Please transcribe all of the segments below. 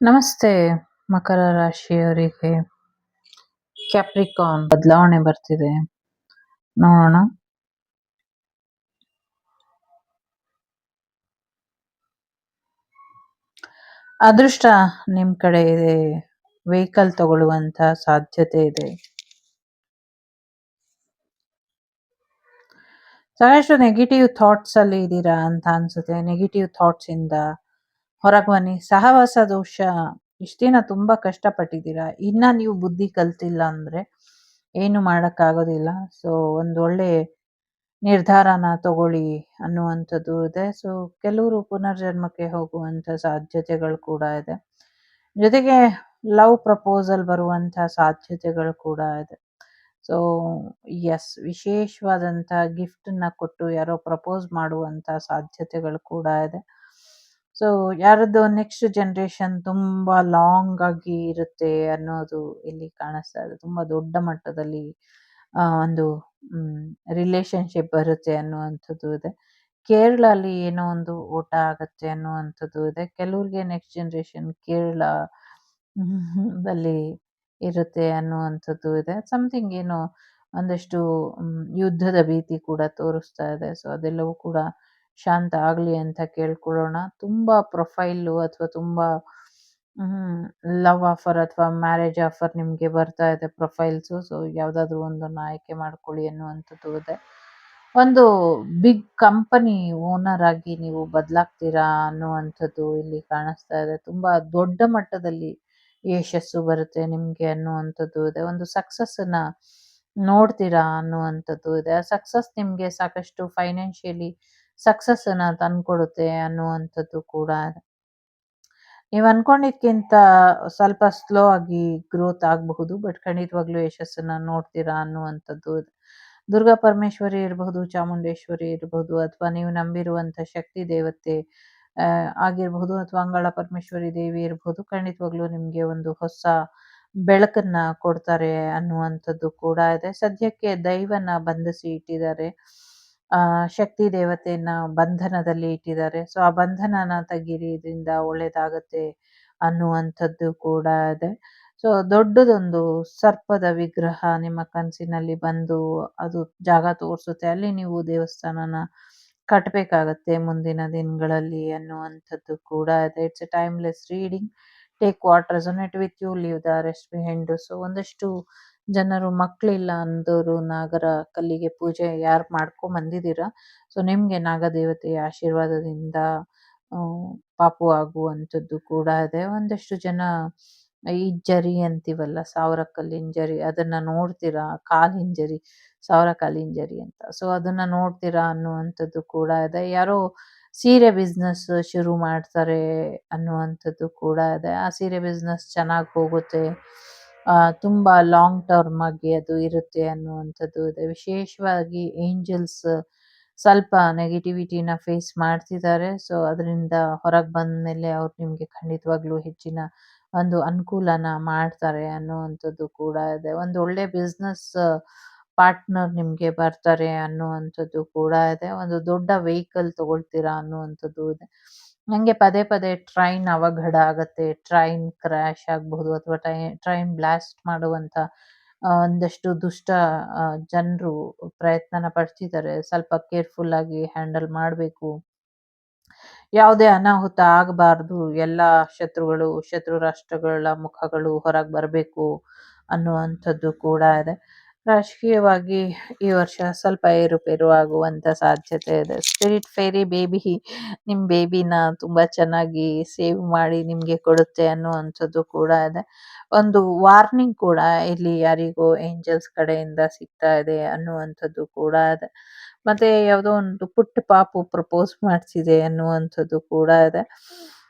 ನಮಸ್ತೆ ಮಕರ ರಾಶಿಯವರಿಗೆ ಕ್ಯಾಪ್ರಿಕಾನ್ ಬದಲಾವಣೆ ಬರ್ತಿದೆ. ನೋಡೋಣ. ಅದೃಷ್ಟ ನಿಮ್ ಕಡೆ ಇದೆ. ವೆಹಿಕಲ್ ತಗೊಳ್ಳುವಂತ ಸಾಧ್ಯತೆ ಇದೆ. ಸಾಕಷ್ಟು ನೆಗೆಟಿವ್ ಥಾಟ್ಸ್ ಅಲ್ಲಿ ಇದ್ದೀರಾ ಅಂತ ಅನ್ಸುತ್ತೆ. ನೆಗೆಟಿವ್ ಥಾಟ್ಸ್ ಇಂದ ಹೊರಗೆ ಬನ್ನಿ. ಸಹವಾಸ ದೋಷ ಇಷ್ಟ ದಿನ ತುಂಬಾ ಕಷ್ಟಪಟ್ಟಿದ್ದೀರಾ. ಇನ್ನ ನೀವು ಬುದ್ಧಿ ಕಲ್ತಿಲ್ಲ ಅಂದ್ರೆ ಏನು ಮಾಡಕ್ಕಾಗೋದಿಲ್ಲ. ಸೊ ಒಳ್ಳೆ ನಿರ್ಧಾರನ ತಗೊಳ್ಳಿ ಅನ್ನುವಂಥದ್ದು ಇದೆ. ಸೊ ಕೆಲವರು ಪುನರ್ಜನ್ಮಕ್ಕೆ ಹೋಗುವಂತ ಸಾಧ್ಯತೆಗಳು ಕೂಡ ಇದೆ. ಜೊತೆಗೆ ಲವ್ ಪ್ರಪೋಸಲ್ ಬರುವಂತ ಸಾಧ್ಯತೆಗಳು ಕೂಡ ಇದೆ. ಸೊ ಎಸ್, ವಿಶೇಷವಾದಂಥ ಗಿಫ್ಟನ್ನ ಕೊಟ್ಟು ಯಾರೋ ಪ್ರಪೋಸ್ ಮಾಡುವಂಥ ಸಾಧ್ಯತೆಗಳು ಕೂಡ ಇದೆ. ಸೊ ಯಾರದ್ದು ನೆಕ್ಸ್ಟ್ ಜನ್ರೇಷನ್ ತುಂಬ ಲಾಂಗ್ ಆಗಿ ಇರುತ್ತೆ ಅನ್ನೋದು ಇಲ್ಲಿ ಕಾಣಿಸ್ತಾ ಇದೆ. ತುಂಬ ದೊಡ್ಡ ಮಟ್ಟದಲ್ಲಿ ಒಂದು ರಿಲೇಶನ್ಶಿಪ್ ಬರುತ್ತೆ ಅನ್ನುವಂಥದ್ದು ಇದೆ. ಕೇರಳಲ್ಲಿ ಏನೋ ಒಂದು ಓಟ ಆಗತ್ತೆ ಅನ್ನುವಂಥದ್ದು ಇದೆ. ಕೆಲವ್ರಿಗೆ ನೆಕ್ಸ್ಟ್ ಜನ್ರೇಷನ್ ಕೇರಳ ದಲ್ಲಿ ಇರುತ್ತೆ ಅನ್ನುವಂಥದ್ದು ಇದೆ. ಸಮಥಿಂಗ್ ಏನೋ ಒಂದಷ್ಟು ಯುದ್ಧದ ಭೀತಿ ಕೂಡ ತೋರಿಸ್ತಾ ಇದೆ. ಸೊ ಅದೆಲ್ಲವೂ ಕೂಡ ಶಾಂತ ಆಗಲಿ ಅಂತ ಕೇಳ್ಕೊಳ್ಳೋಣ. ತುಂಬ ಪ್ರೊಫೈಲು ಅಥವಾ ತುಂಬ ಲವ್ ಆಫರ್ ಅಥವಾ ಮ್ಯಾರೇಜ್ ಆಫರ್ ನಿಮಗೆ ಬರ್ತಾ ಇದೆ ಪ್ರೊಫೈಲ್ಸು. ಸೊ ಯಾವುದಾದ್ರೂ ಒಂದನ್ನು ಆಯ್ಕೆ ಮಾಡ್ಕೊಳ್ಳಿ ಅನ್ನುವಂಥದ್ದು ಇದೆ. ಒಂದು ಬಿಗ್ ಕಂಪನಿ ಓನರ್ ಆಗಿ ನೀವು ಬದಲಾಗ್ತೀರಾ ಅನ್ನುವಂಥದ್ದು ಇಲ್ಲಿ ಕಾಣಿಸ್ತಾ ಇದೆ. ತುಂಬ ದೊಡ್ಡ ಮಟ್ಟದಲ್ಲಿ ಯಶಸ್ಸು ಬರುತ್ತೆ ನಿಮಗೆ ಅನ್ನುವಂಥದ್ದು ಇದೆ. ಒಂದು ಸಕ್ಸಸ್ಸನ್ನ ನೋಡ್ತೀರಾ ಅನ್ನುವಂಥದ್ದು ಇದೆ. ಆ ಸಕ್ಸಸ್ ನಿಮಗೆ ಸಾಕಷ್ಟು ಫೈನಾನ್ಷಿಯಲಿ ಸಕ್ಸಸ್ಸನ್ನ ತಂದ್ಕೊಡುತ್ತೆ ಅನ್ನುವಂಥದ್ದು ಕೂಡ ಇದೆ. ನೀವು ಅನ್ಕೊಂಡಿದ್ಕಿಂತ ಸ್ವಲ್ಪ ಸ್ಲೋ ಆಗಿ ಗ್ರೋತ್ ಆಗಬಹುದು, ಬಟ್ ಖಂಡಿತವಾಗ್ಲೂ ಯಶಸ್ಸನ್ನ ನೋಡ್ತೀರಾ ಅನ್ನುವಂಥದ್ದು ಇದೆ. ದುರ್ಗಾ ಪರಮೇಶ್ವರಿ ಇರಬಹುದು, ಚಾಮುಂಡೇಶ್ವರಿ ಇರಬಹುದು, ಅಥವಾ ನೀವು ನಂಬಿರುವಂಥ ಶಕ್ತಿ ದೇವತೆ ಆಗಿರಬಹುದು, ಅಥವಾ ಅಂಗಳ ಪರಮೇಶ್ವರಿ ದೇವಿ ಇರಬಹುದು. ಖಂಡಿತವಾಗ್ಲೂ ನಿಮಗೆ ಒಂದು ಹೊಸ ಬೆಳಕನ್ನ ಕೊಡ್ತಾರೆ ಅನ್ನುವಂಥದ್ದು ಕೂಡ ಇದೆ. ಸದ್ಯಕ್ಕೆ ದೈವನ ಬಂಧಿಸಿ ಇಟ್ಟಿದ್ದಾರೆ, ಶಕ್ತಿ ದೇವತೆಯನ್ನ ಬಂಧನದಲ್ಲಿ ಇಟ್ಟಿದ್ದಾರೆ. ಸೊ ಆ ಬಂಧನನ ತೆಗೀರಿ, ಇದರಿಂದ ಒಳ್ಳೇದಾಗತ್ತೆ ಅನ್ನುವಂಥದ್ದು ಕೂಡ ಇದೆ. ಸೊ ದೊಡ್ಡದೊಂದು ಸರ್ಪದ ವಿಗ್ರಹ ನಿಮ್ಮ ಕನಸಿನಲ್ಲಿ ಬಂದು ಅದು ಜಾಗ ತೋರಿಸುತ್ತೆ. ಅಲ್ಲಿ ನೀವು ದೇವಸ್ಥಾನನ ಕಟ್ಟಬೇಕಾಗತ್ತೆ ಮುಂದಿನ ದಿನಗಳಲ್ಲಿ ಅನ್ನುವಂಥದ್ದು ಕೂಡ ಇದೆ. It's a timeless reading. Take what resonate with you, leave the rest behind. So ಒಂದಷ್ಟು ಜನರು ಮಕ್ಕಳಿಲ್ಲ ಅಂದವರು ನಾಗರ ಕಲ್ಲಿಗೆ ಪೂಜೆ ಯಾರು ಬಂದಿದ್ದೀರಾ, ಸೊ ನಿಮಗೆ ನಾಗದೇವತೆಯ ಆಶೀರ್ವಾದದಿಂದ ಪಾಪು ಆಗುವಂಥದ್ದು ಕೂಡ ಇದೆ. ಒಂದಷ್ಟು ಜನ ಈ ಜರಿ ಅಂತೀವಲ್ಲ, ಸಾವಿರ ಕಲ್ಲಿನ ಜರಿ, ಅದನ್ನ ನೋಡ್ತೀರಾ. ಕಾಲಿನ ಜರಿ, ಸಾವಿರ ಕಾಲಿನ ಜರಿ ಅಂತ. ಸೊ ಅದನ್ನ ನೋಡ್ತೀರಾ ಅನ್ನುವಂಥದ್ದು ಕೂಡ ಇದೆ. ಯಾರೋ ಸೀರೆ ಬಿಸ್ನೆಸ್ ಶುರು ಮಾಡ್ತಾರೆ ಅನ್ನುವಂಥದ್ದು ಕೂಡ ಇದೆ. ಆ ಸೀರೆ ಬಿಸ್ನೆಸ್ ಚೆನ್ನಾಗಿ ಹೋಗುತ್ತೆ, ತುಂಬ ಲಾಂಗ್ ಟರ್ಮ್ ಆಗಿ ಅದು ಇರುತ್ತೆ ಅನ್ನುವಂಥದ್ದು ಇದೆ. ವಿಶೇಷವಾಗಿ ಏಂಜಲ್ಸ್ ಸ್ವಲ್ಪ ನೆಗೆಟಿವಿಟಿನ ಫೇಸ್ ಮಾಡ್ತಿದ್ದಾರೆ. ಸೊ ಅದರಿಂದ ಹೊರಗೆ ಬಂದ ಮೇಲೆ ಅವ್ರು ನಿಮಗೆ ಖಂಡಿತವಾಗ್ಲೂ ಹೆಚ್ಚಿನ ಒಂದು ಅನುಕೂಲನ ಮಾಡ್ತಾರೆ ಅನ್ನುವಂಥದ್ದು ಕೂಡ ಇದೆ. ಒಂದು ಒಳ್ಳೆ ಬಿಸ್ನೆಸ್ ಪಾರ್ಟ್ನರ್ ನಿಮಗೆ ಬರ್ತಾರೆ ಅನ್ನುವಂಥದ್ದು ಕೂಡ ಇದೆ. ಒಂದು ದೊಡ್ಡ ವೆಹಿಕಲ್ ತಗೊಳ್ತೀರಾ ಅನ್ನುವಂಥದ್ದು ಇದೆ. ನನಗೆ ಪದೇ ಪದೇ ಟ್ರೈನ್ ಅವಘಡ ಆಗತ್ತೆ, ಟ್ರೈನ್ ಕ್ರ್ಯಾಶ್ ಆಗಬಹುದು, ಅಥವಾ ಟ್ರೈನ್ ಬ್ಲಾಸ್ಟ್ ಮಾಡುವಂಥ ಒಂದಷ್ಟು ದುಷ್ಟ ಜನರು ಪ್ರಯತ್ನನ ಪಡ್ತಿದ್ದಾರೆ. ಸ್ವಲ್ಪ ಕೇರ್ಫುಲ್ ಆಗಿ ಹ್ಯಾಂಡಲ್ ಮಾಡಬೇಕು. ಯಾವುದೇ ಅನಾಹುತ ಆಗಬಾರ್ದು. ಎಲ್ಲ ಶತ್ರು ರಾಷ್ಟ್ರಗಳ ಮುಖಗಳು ಹೊರಗೆ ಬರಬೇಕು ಅನ್ನುವಂಥದ್ದು ಕೂಡ ಇದೆ. ರಾಜಕೀಯವಾಗಿ ಈ ವರ್ಷ ಸ್ವಲ್ಪ ಏರುಪೇರು ಆಗುವಂಥ ಸಾಧ್ಯತೆ ಇದೆ. ಸ್ಪಿರಿಟ್ ಫೇರಿ ಬೇಬಿ ನಿಮ್ಮ ಬೇಬಿನ ತುಂಬ ಚೆನ್ನಾಗಿ ಸೇವ್ ಮಾಡಿ ನಿಮಗೆ ಕೊಡುತ್ತೆ ಅನ್ನುವಂಥದ್ದು ಕೂಡ ಇದೆ. ಒಂದು ವಾರ್ನಿಂಗ್ ಕೂಡ ಇಲ್ಲಿ ಯಾರಿಗೋ ಏಂಜಲ್ಸ್ ಕಡೆಯಿಂದ ಸಿಗ್ತಾ ಇದೆ ಅನ್ನುವಂಥದ್ದು ಕೂಡ ಇದೆ. ಮತ್ತೆ ಯಾವುದೋ ಒಂದು ಪುಟ್ಟ ಪಾಪು ಪ್ರಪೋಸ್ ಮಾಡ್ತಿದೆ ಅನ್ನುವಂಥದ್ದು ಕೂಡ ಇದೆ.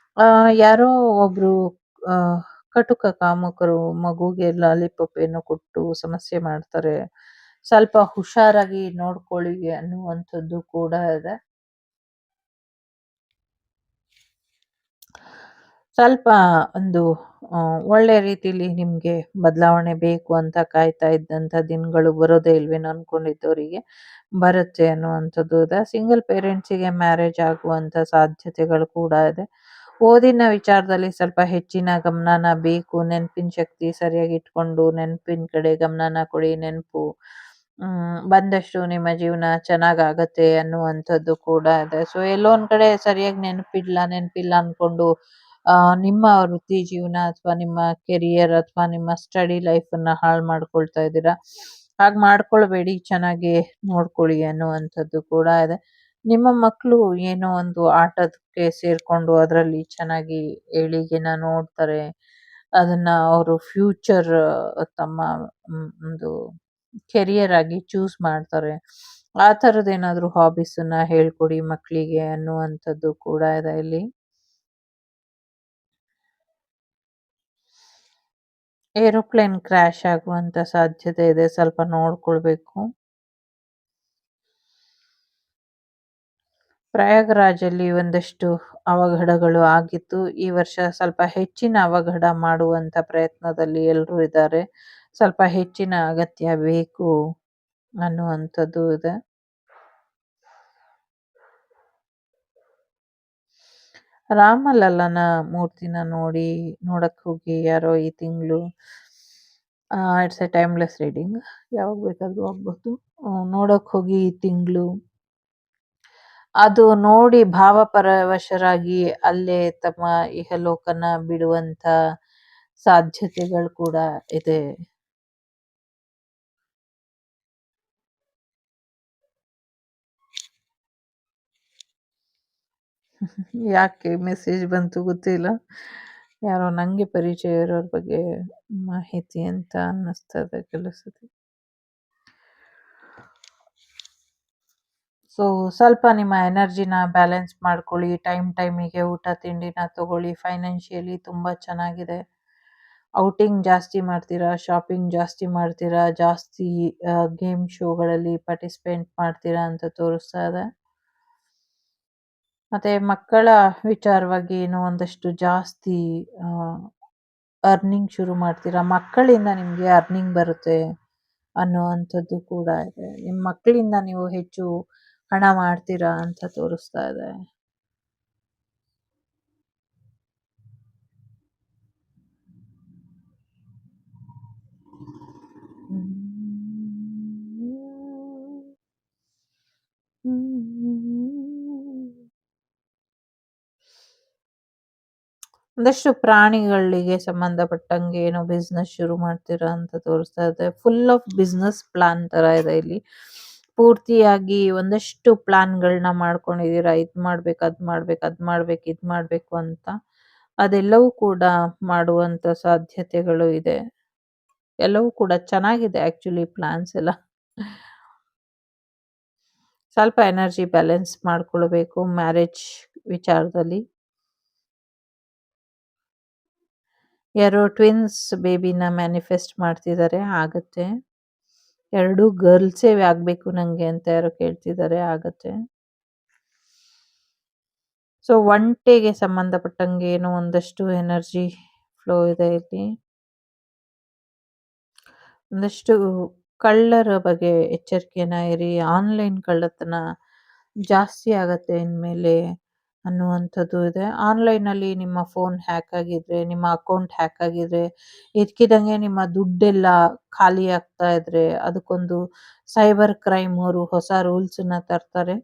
ಯಾರೋ ಒಬ್ರು ಕಟುಕ ಕಾಮುಕರು ಮಗುಗೆ ಲಾಲಿಪಾಪ್ ಏನೋ ಕೊಟ್ಟು ಸಮಸ್ಯೆ ಮಾಡ್ತಾರೆ. ಸ್ವಲ್ಪ ಹುಷಾರಾಗಿ ನೋಡ್ಕೊಳ್ಳಿ ಅನ್ನುವಂಥದ್ದು ಕೂಡ ಇದೆ. ಸ್ವಲ್ಪ ಒಂದು ಒಳ್ಳೆ ರೀತಿಲಿ ನಿಮ್ಗೆ ಬದಲಾವಣೆ ಬೇಕು ಅಂತ ಕಾಯ್ತಾ ಇದ್ದಂಥ ದಿನಗಳು ಬರೋದೇ ಇಲ್ವೇನೋ ಅನ್ಕೊಂಡಿದ್ದವರಿಗೆ ಬರುತ್ತೆ ಅನ್ನುವಂಥದ್ದು ಇದೆ. ಸಿಂಗಲ್ ಪೇರೆಂಟ್ಸಿಗೆ ಮ್ಯಾರೇಜ್ ಆಗುವಂಥ ಸಾಧ್ಯತೆಗಳು ಕೂಡ ಇದೆ. ಓದಿನ ವಿಚಾರದಲ್ಲಿ ಸ್ವಲ್ಪ ಹೆಚ್ಚಿನ ಗಮನನ ಬೇಕು. ನೆನಪಿನ ಶಕ್ತಿ ಸರಿಯಾಗಿ ಇಟ್ಕೊಂಡು ನೆನಪಿನ ಕಡೆ ಗಮನನ ಕೊಡಿ. ನೆನಪು ಬಂದಷ್ಟು ನಿಮ್ಮ ಜೀವನ ಚೆನ್ನಾಗಾಗತ್ತೆ ಅನ್ನುವಂಥದ್ದು ಕೂಡ ಇದೆ. ಸೊ ಎಲ್ಲೋ ಒಂದ್ ಕಡೆ ಸರಿಯಾಗಿ ನೆನಪಿಲ್ಲ ಅನ್ಕೊಂಡು ನಿಮ್ಮ ವೃತ್ತಿ ಜೀವನ ಅಥವಾ ನಿಮ್ಮ ಕೆರಿಯರ್ ಅಥವಾ ನಿಮ್ಮ ಸ್ಟಡಿ ಲೈಫನ್ನ ಹಾಳು ಮಾಡ್ಕೊಳ್ತಾ ಇದ್ದೀರಾ. ಹಾಗೆ ಮಾಡ್ಕೊಳ್ಬೇಡಿ, ಚೆನ್ನಾಗಿ ನೋಡ್ಕೊಳ್ಳಿ ಅನ್ನುವಂಥದ್ದು ಕೂಡ ಇದೆ. ನಿಮ್ಮ ಮಕ್ಕಳು ಏನೋ ಒಂದು ಆಟಕ್ಕೆ ಸೇರ್ಕೊಂಡು ಅದರಲ್ಲಿ ಚೆನ್ನಾಗಿ ಏಳಿಗೆನ ನೋಡ್ತಾರೆ. ಅದನ್ನ ಅವರು ಫ್ಯೂಚರ್ ತಮ್ಮ ಒಂದು ಕೆರಿಯರ್ ಆಗಿ ಚೂಸ್ ಮಾಡ್ತಾರೆ. ಆ ಥರದ್ದೇನಾದ್ರೂ ಹಾಬೀಸನ್ನ ಹೇಳ್ಕೊಡಿ ಮಕ್ಕಳಿಗೆ ಅನ್ನುವಂಥದ್ದು ಕೂಡ ಇದೆ ಇಲ್ಲಿ. ಏರೋಪ್ಲೇನ್ ಕ್ರ್ಯಾಶ್ ಆಗುವಂತ ಸಾಧ್ಯತೆ ಇದೆ. ಸ್ವಲ್ಪ ನೋಡ್ಕೊಳ್ಬೇಕು. ಪ್ರಯಾಗರಾಜಲ್ಲಿ ಒಂದಷ್ಟು ಅವಘಡಗಳು ಆಗಿತ್ತು. ಈ ವರ್ಷ ಸ್ವಲ್ಪ ಹೆಚ್ಚಿನ ಅವಘಡ ಮಾಡುವಂತ ಪ್ರಯತ್ನದಲ್ಲಿ ಎಲ್ರೂ ಇದ್ದಾರೆ. ಸ್ವಲ್ಪ ಹೆಚ್ಚಿನ ಅಗತ್ಯ ಬೇಕು ಅನ್ನುವಂಥದ್ದು ಇದೆ. ರಾಮಲಲ್ಲನ ಮೂರ್ತಿನ ನೋಡಕ್ ಹೋಗಿ ಯಾರೋ ಈ ತಿಂಗಳು ಇಟ್ಸ್ ಎ ಟೈಮ್ಲೆಸ್ ರೀಡಿಂಗ್. ಯಾವಾಗ ಬೇಕಾದ್ರೂ ಆಗ್ಬಹುದು. ನೋಡಕ್ ಹೋಗಿ ಈ ತಿಂಗಳು ಅದು ನೋಡಿ ಭಾವಪರವಶರಾಗಿ ಅಲ್ಲೇ ತಮ್ಮ ಇಹಲೋಕನ ಬಿಡುವಂತ ಸಾಧ್ಯತೆಗಳು ಕೂಡ ಇದೆ. ಯಾಕೆ ಮೆಸೇಜ್ ಬಂತು ಗೊತ್ತಿಲ್ಲ. ಯಾರೋ ನಂಗೆ ಪರಿಚಯ ಇರೋರ ಬಗ್ಗೆ ಮಾಹಿತಿ ಅಂತ ಅನ್ನಿಸ್ತದೆ ಕೆಲಸದ. ಸೊ ಸ್ವಲ್ಪ ನಿಮ್ಮ ಎನರ್ಜಿನ ಬ್ಯಾಲೆನ್ಸ್ ಮಾಡ್ಕೊಳ್ಳಿ. ಟೈಮಿಗೆ ಊಟ ತಿಂಡಿನ ತಗೊಳ್ಳಿ. ಫೈನಾನ್ಷಿಯಲಿ ತುಂಬ ಚೆನ್ನಾಗಿದೆ. ಔಟಿಂಗ್ ಜಾಸ್ತಿ ಮಾಡ್ತೀರಾ, ಶಾಪಿಂಗ್ ಜಾಸ್ತಿ ಮಾಡ್ತೀರಾ, ಜಾಸ್ತಿ ಗೇಮ್ ಶೋಗಳಲ್ಲಿ ಪಾರ್ಟಿಸಿಪೇಟ್ ಮಾಡ್ತೀರಾ ಅಂತ ತೋರಿಸ್ತಾ ಇದೆ. ಮತ್ತೆ ಮಕ್ಕಳ ವಿಚಾರವಾಗಿ ಏನೋ ಒಂದಷ್ಟು ಜಾಸ್ತಿ ಅರ್ನಿಂಗ್ ಶುರು ಮಾಡ್ತೀರಾ. ಮಕ್ಕಳಿಂದ ನಿಮಗೆ ಅರ್ನಿಂಗ್ ಬರುತ್ತೆ ಅನ್ನುವಂಥದ್ದು ಕೂಡ ಇದೆ. ನಿಮ್ಮ ಮಕ್ಕಳಿಂದ ನೀವು ಹೆಚ್ಚು ಹಣ ಮಾಡ್ತೀರಾ ಅಂತ ತೋರಿಸ್ತಾ ಇದೆ. ಒಂದಷ್ಟು ಪ್ರಾಣಿಗಳಿಗೆ ಸಂಬಂಧಪಟ್ಟಂಗೆ ಏನೋ ಬಿಸ್ನೆಸ್ ಶುರು ಮಾಡ್ತೀರಾ ಅಂತ ತೋರಿಸ್ತಾ ಇದೆ. ಫುಲ್ ಆಫ್ ಬಿಸ್ನೆಸ್ ಪ್ಲಾನ್ ತರ ಇದೆ ಇಲ್ಲಿ. ಪೂರ್ತಿಯಾಗಿ ಒಂದಷ್ಟು ಪ್ಲಾನ್ಗಳನ್ನ ಮಾಡ್ಕೊಂಡಿದ್ದೀರಾ. ಇದ್ ಮಾಡ್ಬೇಕು, ಅದ್ ಮಾಡ್ಬೇಕು, ಅದ್ ಮಾಡ್ಬೇಕು, ಇದ್ ಮಾಡ್ಬೇಕು ಅಂತ. ಅದೆಲ್ಲವೂ ಕೂಡ ಮಾಡುವಂತ ಸಾಧ್ಯತೆಗಳು ಇದೆ. ಎಲ್ಲವೂ ಕೂಡ ಚೆನ್ನಾಗಿದೆ ಆಕ್ಚುಲಿ ಪ್ಲಾನ್ಸ್ ಎಲ್ಲ. ಸ್ವಲ್ಪ ಎನರ್ಜಿ ಬ್ಯಾಲೆನ್ಸ್ ಮಾಡ್ಕೊಳ್ಬೇಕು ಮ್ಯಾರೇಜ್ ವಿಚಾರದಲ್ಲಿ. ಯಾರೋ ಟ್ವಿನ್ಸ್ ಬೇಬಿನ ಮ್ಯಾನಿಫೆಸ್ಟ್ ಮಾಡ್ತಿದ್ದಾರೆ, ಆಗತ್ತೆ. 2 ಗರ್ಲ್ಸೇ ಆಗ್ಬೇಕು ನಂಗೆ ಅಂತ ಯಾರೋ ಕೇಳ್ತಿದ್ದಾರೆ, ಆಗತ್ತೆ. ಸೊ ಒಂಟೆಗೆ ಸಂಬಂಧಪಟ್ಟಂಗೆ ಏನೋ ಒಂದಷ್ಟು ಎನರ್ಜಿ ಫ್ಲೋ ಇದೆ ಇಲ್ಲಿ. ಒಂದಷ್ಟು ಕಳ್ಳರ ಬಗ್ಗೆ ಎಚ್ಚರಿಕೆನ ಇರಿ. ಆನ್ಲೈನ್ ಕಳ್ಳತನ ಜಾಸ್ತಿ ಆಗತ್ತೆ ಇನ್ಮೇಲೆ ಅನ್ನುವಂಥದ್ದು ಇದೆ. ಆನ್ಲೈನಲ್ಲಿ ನಿಮ್ಮ ಫೋನ್ ಹ್ಯಾಕ್ ಆಗಿದ್ರೆ, ನಿಮ್ಮ ಅಕೌಂಟ್ ಹ್ಯಾಕ್ ಆಗಿದ್ರೆ, ಇದ್ಕಿದಂಗೆ ನಿಮ್ಮ ದುಡ್ಡೆಲ್ಲ ಖಾಲಿ ಆಗ್ತಾ ಇದ್ರೆ ಅದಕ್ಕೊಂದು ಸೈಬರ್ ಕ್ರೈಮ್ ಅವರು ಹೊಸ ರೂಲ್ಸನ್ನ ತರ್ತಾರೆ.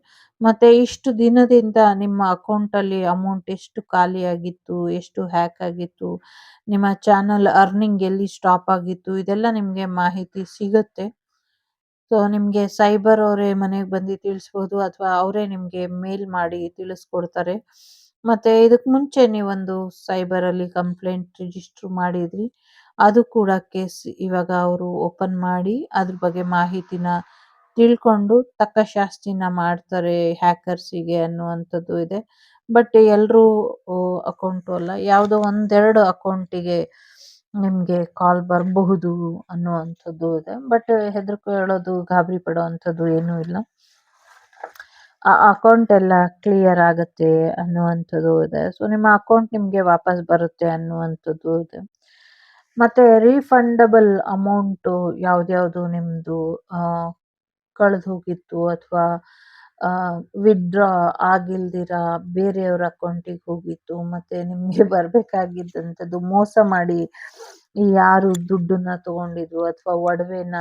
ಮತ್ತೆ ಇಷ್ಟು ದಿನದಿಂದ ನಿಮ್ಮ ಅಕೌಂಟಲ್ಲಿ ಅಮೌಂಟ್ ಎಷ್ಟು ಖಾಲಿ ಆಗಿತ್ತು, ಎಷ್ಟು ಹ್ಯಾಕ್ ಆಗಿತ್ತು, ನಿಮ್ಮ ಚಾನಲ್ ಅರ್ನಿಂಗ್ ಎಲ್ಲಿ ಸ್ಟಾಪ್ ಆಗಿತ್ತು, ಇದೆಲ್ಲ ನಿಮ್ಗೆ ಮಾಹಿತಿ ಸಿಗುತ್ತೆ. ಸೊ ನಿಮ್ಗೆ ಸೈಬರ್ ಅವರೇ ಮನೆಗೆ ಬಂದು ತಿಳಿಸ್ಬೋದು ಅಥವಾ ಅವರೇ ನಿಮ್ಗೆ ಮೇಲ್ ಮಾಡಿ ತಿಳಿಸ್ಕೊಡ್ತಾರೆ. ಮತ್ತೆ ಇದಕ್ ಮುಂಚೆ ನೀವೊಂದು ಸೈಬರ್ ಅಲ್ಲಿ ಕಂಪ್ಲೇಂಟ್ ರಿಜಿಸ್ಟರ್ ಮಾಡಿದ್ರಿ. ಅದು ಕೂಡ ಕೇಸ್ ಇವಾಗ ಅವರು ಓಪನ್ ಮಾಡಿ ಅದ್ರ ಬಗ್ಗೆ ಮಾಹಿತಿನ ತಿಳ್ಕೊಂಡು ತಕ್ಕ ಶಾಸ್ತಿನ ಮಾಡ್ತಾರೆ ಹ್ಯಾಕರ್ಸಿಗೆ ಅನ್ನುವಂಥದ್ದು ಇದೆ. ಬಟ್ ಎಲ್ರೂ ಅಕೌಂಟು ಅಲ್ಲ, ಯಾವುದೋ ಒಂದೆರಡು ಅಕೌಂಟಿಗೆ ನಿಮ್ಗೆ ಕಾಲ್ ಬರಬಹುದು ಅನ್ನುವಂಥದ್ದು ಇದೆ. ಬಟ್ ಹೆದರಿಕೊಳ್ಳೋದು ಗಾಬರಿ ಪಡುವಂಥದ್ದು ಏನೂ ಇಲ್ಲ. ಆ ಅಕೌಂಟ್ ಎಲ್ಲ ಕ್ಲಿಯರ್ ಆಗುತ್ತೆ ಅನ್ನುವಂಥದ್ದು ಇದೆ. ಸೊ ನಿಮ್ಮ ಅಕೌಂಟ್ ನಿಮ್ಗೆ ವಾಪಸ್ ಬರುತ್ತೆ ಅನ್ನುವಂಥದ್ದು ಇದೆ. ಮತ್ತೆ ರೀಫಂಡಬಲ್ ಅಮೌಂಟು ಯಾವ್ದ್ಯಾವ್ದು ನಿಮ್ದು ಕಳೆದು ಹೋಗಿತ್ತು ಅಥವಾ ವಿತ್‌ಡ್ರಾ ಆಗಿಲ್ದಿರ ಬೇರೆಯವ್ರ ಅಕೌಂಟಿಗೆ ಹೋಗಿತ್ತು. ಮತ್ತೆ ನಿಮ್ಗೆ ಬರ್ಬೇಕಾಗಿದ್ದಂಥದ್ದು ಮೋಸ ಮಾಡಿ ಯಾರು ದುಡ್ಡನ್ನ ತಗೊಂಡಿದ್ರು ಅಥವಾ ಒಡವೆನ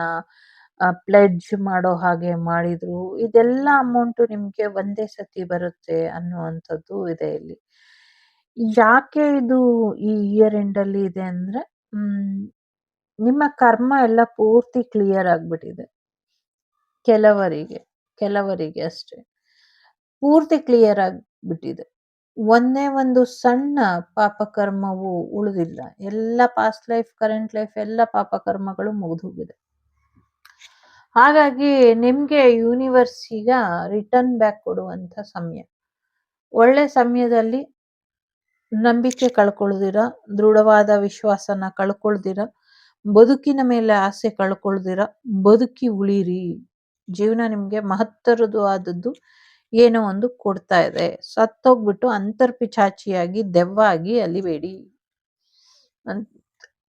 ಪ್ಲೆಡ್ಜ್ ಮಾಡೋ ಹಾಗೆ ಮಾಡಿದ್ರು. ಇದೆಲ್ಲ ಅಮೌಂಟು ನಿಮ್ಗೆ ಒಂದೇ ಸತಿ ಬರುತ್ತೆ ಅನ್ನುವಂಥದ್ದು ಇದೆ ಇಲ್ಲಿ. ಯಾಕೆ ಇದು ಈ ಇಯರ್ ಎಂಡ್ ಅಲ್ಲಿ ಇದೆ ಅಂದ್ರೆ, ಹ್ಮ್, ನಿಮ್ಮ ಕರ್ಮ ಎಲ್ಲ ಪೂರ್ತಿ ಕ್ಲಿಯರ್ ಆಗ್ಬಿಟ್ಟಿದೆ. ಕೆಲವರಿಗೆ, ಕೆಲವರಿಗೆ ಅಷ್ಟೇ. ಪೂರ್ತಿ ಕ್ಲಿಯರ್ ಆಗ್ಬಿಟ್ಟಿದೆ. ಒಂದೇ ಒಂದು ಸಣ್ಣ ಪಾಪಕರ್ಮವು ಉಳಿದಿಲ್ಲ. ಎಲ್ಲ ಪಾಸ್ಟ್ ಲೈಫ್, ಕರೆಂಟ್ ಲೈಫ್ ಎಲ್ಲ ಪಾಪಕರ್ಮಗಳು ಮುಗಿದೋಗಿದೆ. ಹಾಗಾಗಿ ನಿಮ್ಗೆ ಯೂನಿವರ್ಸ್ ಈಗ ರಿಟರ್ನ್ ಬ್ಯಾಕ್ ಕೊಡುವಂತ ಸಮಯ. ಒಳ್ಳೆ ಸಮಯದಲ್ಲಿ ನಂಬಿಕೆ ಕಳ್ಕೊಳ್ದಿರ, ದೃಢವಾದ ವಿಶ್ವಾಸನ ಕಳ್ಕೊಳ್ದಿರ, ಬದುಕಿನ ಮೇಲೆ ಆಸೆ ಕಳ್ಕೊಳ್ದಿರ ಬದುಕಿ ಉಳಿರಿ. ಜೀವನ ನಿಮ್ಗೆ ಮಹತ್ತರದು ಆದದ್ದು ಏನೋ ಒಂದು ಕೊಡ್ತಾ ಇದೆ. ಸತ್ತೋಗ್ಬಿಟ್ಟು ಅಂತರ್ಪಿಚಾಚಿಯಾಗಿ ದೆವ್ವ ಆಗಿ ಅಲಿಬೇಡಿ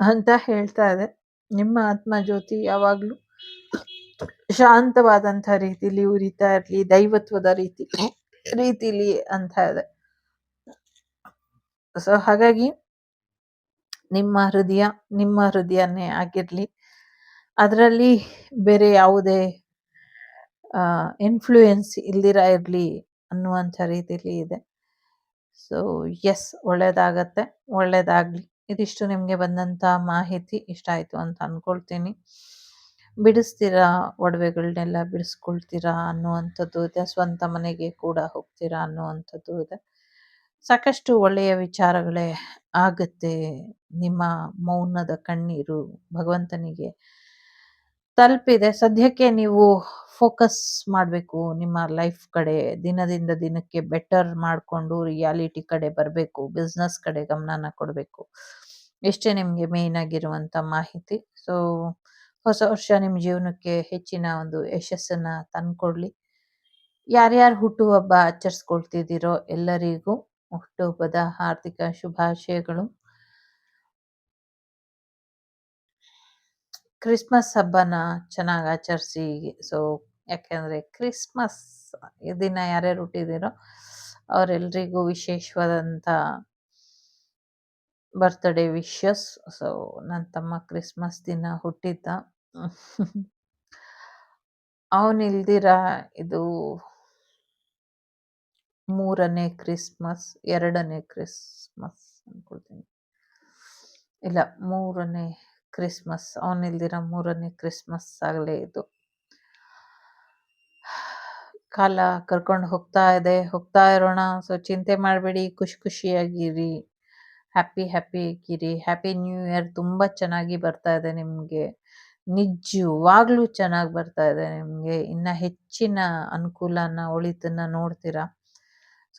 ಅಂತ ಹೇಳ್ತಾ ಇದೆ. ನಿಮ್ಮ ಆತ್ಮ ಜ್ಯೋತಿ ಯಾವಾಗ್ಲೂ ಶಾಂತವಾದಂಥ ರೀತಿಲಿ ಉರಿತಾ ಇರ್ಲಿ, ದೈವತ್ವದ ರೀತಿಲಿ ಅಂತ ಇದೆ. ಸೊ ಹಾಗಾಗಿ ನಿಮ್ಮ ಹೃದಯನೇ ಆಗಿರ್ಲಿ. ಅದರಲ್ಲಿ ಬೇರೆ ಯಾವುದೇ ಇನ್ಫ್ಲೂಯೆನ್ಸ್ ಇಲ್ದಿರ ಇರ್ಲಿ ಅನ್ನುವಂಥ ರೀತಿಲಿ ಇದೆ. ಸೊ ಎಸ್, ಒಳ್ಳೇದಾಗತ್ತೆ, ಒಳ್ಳೇದಾಗ್ಲಿ. ಇದಿಷ್ಟು ನಿಮ್ಗೆ ಬಂದಂತ ಮಾಹಿತಿ ಇಷ್ಟ ಆಯ್ತು ಅಂತ ಅನ್ಕೊಳ್ತೀನಿ. ಬಿಡಿಸ್ತೀರಾ, ಒಡವೆಗಳನ್ನೆಲ್ಲ ಬಿಡಿಸ್ಕೊಳ್ತೀರಾ ಅನ್ನುವಂಥದ್ದು ಇದೆ. ಸ್ವಂತ ಮನೆಗೆ ಕೂಡ ಹೋಗ್ತೀರಾ ಅನ್ನುವಂಥದ್ದು ಇದೆ. ಸಾಕಷ್ಟು ಒಳ್ಳೆಯ ವಿಚಾರಗಳೇ ಆಗತ್ತೆ. ನಿಮ್ಮ ಮೌನದ ಕಣ್ಣೀರು ಭಗವಂತನಿಗೆ ತಲುಪಿದೆ. ಸದ್ಯಕ್ಕೆ ನೀವು ಫೋಕಸ್ ಮಾಡಬೇಕು ನಿಮ್ಮ ಲೈಫ್ ಕಡೆ. ದಿನದಿಂದ ದಿನಕ್ಕೆ ಬೆಟರ್ ಮಾಡಿಕೊಂಡು ರಿಯಾಲಿಟಿ ಕಡೆ ಬರಬೇಕು, ಬಿಸ್ನೆಸ್ ಕಡೆ ಗಮನನ ಕೊಡಬೇಕು. ಇಷ್ಟೇ ನಿಮಗೆ ಮೇನ್ ಆಗಿರುವಂಥ ಮಾಹಿತಿ. ಸೊ ಹೊಸ ವರ್ಷ ನಿಮ್ಮ ಜೀವನಕ್ಕೆ ಹೆಚ್ಚಿನ ಒಂದು ಯಶಸ್ಸನ್ನ ತಂದ್ಕೊಡ್ಲಿ. ಯಾರ್ಯಾರು ಹುಟ್ಟುಹಬ್ಬ ಆಚರಿಸ್ಕೊಳ್ತಿದ್ದೀರೋ ಎಲ್ಲರಿಗೂ ಹುಟ್ಟುಹಬ್ಬದ ಹಾರ್ದಿಕ ಶುಭಾಶಯಗಳು. ಕ್ರಿಸ್ಮಸ್ ಹಬ್ಬನ ಚೆನ್ನಾಗಿ ಆಚರಿಸಿ. ಸೊ ಯಾಕೆಂದರೆ ಕ್ರಿಸ್ಮಸ್ ದಿನ ಯಾರ್ಯಾರು ಹುಟ್ಟಿದಿರೋ ಅವರೆಲ್ಲರಿಗೂ ವಿಶೇಷವಾದಂಥ ಬರ್ತ್ಡೇ ವಿಶಸ್. ಸೊ ನನ್ನ ತಮ್ಮ ಕ್ರಿಸ್ಮಸ್ ದಿನ ಹುಟ್ಟಿದ್ದ. ಅವನಿಲ್ದಿರ ಇದು 3ನೇ ಕ್ರಿಸ್ಮಸ್, 2ನೇ ಕ್ರಿಸ್ಮಸ್ ಅನ್ಕೊಳ್ತೀನಿ. ಇಲ್ಲ, 3ನೇ ಕ್ರಿಸ್ಮಸ್. ಅವನಿಲ್ದಿರ 3ನೇ ಕ್ರಿಸ್ಮಸ್ ಆಗಲೇ ಇದು. ಕಾಲ ಕರ್ಕೊಂಡು ಹೋಗ್ತಾ ಇದೆ, ಹೋಗ್ತಾ ಇರೋಣ. ಸೊ ಚಿಂತೆ ಮಾಡಬೇಡಿ, ಖುಷಿಯಾಗಿರಿ, ಹ್ಯಾಪಿ ಆಗಿರಿ. Happy new year. ತುಂಬ ಚೆನ್ನಾಗಿ ಬರ್ತಾ ಇದೆ ನಿಮಗೆ, ನಿಜವಾಗ್ಲೂ ಚೆನ್ನಾಗಿ ಬರ್ತಾ ಇದೆ ನಿಮಗೆ. ಇನ್ನು ಹೆಚ್ಚಿನ ಅನುಕೂಲನ ಒಳಿತನ್ನ ನೋಡ್ತೀರಾ.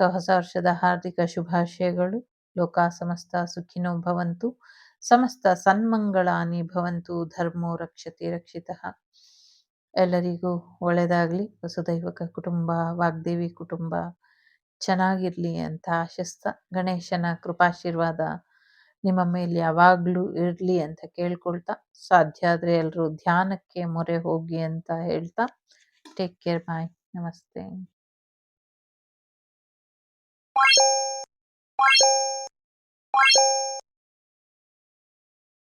ಸೊ ಹೊಸ ವರ್ಷದ ಹಾರ್ದಿಕ ಶುಭಾಶಯಗಳು. ಲೋಕ ಸಮಸ್ತ ಸುಖಿನೋ ಭವಂತು, ಸಮಸ್ತ ಸನ್ಮಂಗಳಾನಿ ಭವಂತು, ಧರ್ಮೋ ರಕ್ಷತಿ ರಕ್ಷಿತಃ. ಎಲ್ಲರಿಗೂ ಒಳ್ಳೆಯದಾಗಲಿ. ವಸುದೈವಕ ಕುಟುಂಬ, ವಾಗ್ದೇವಿ ಕುಟುಂಬ ಚೆನ್ನಾಗಿರಲಿ ಅಂತ ಆಶಿಸ್ತಾ, ಗಣೇಶನ ಕೃಪಾಶೀರ್ವಾದ ನಿಮ್ಮ ಮೇಲೆ ಯಾವಾಗಲೂ ಇರಲಿ ಅಂತ ಕೇಳ್ಕೊಳ್ತಾ, ಸಾಧ್ಯ ಆದರೆ ಎಲ್ಲರೂ ಧ್ಯಾನಕ್ಕೆ ಮೊರೆ ಹೋಗಿ ಅಂತ ಹೇಳ್ತಾ, ಟೇಕ್ ಕೇರ್, ಬಾಯ್, ನಮಸ್ತೆ.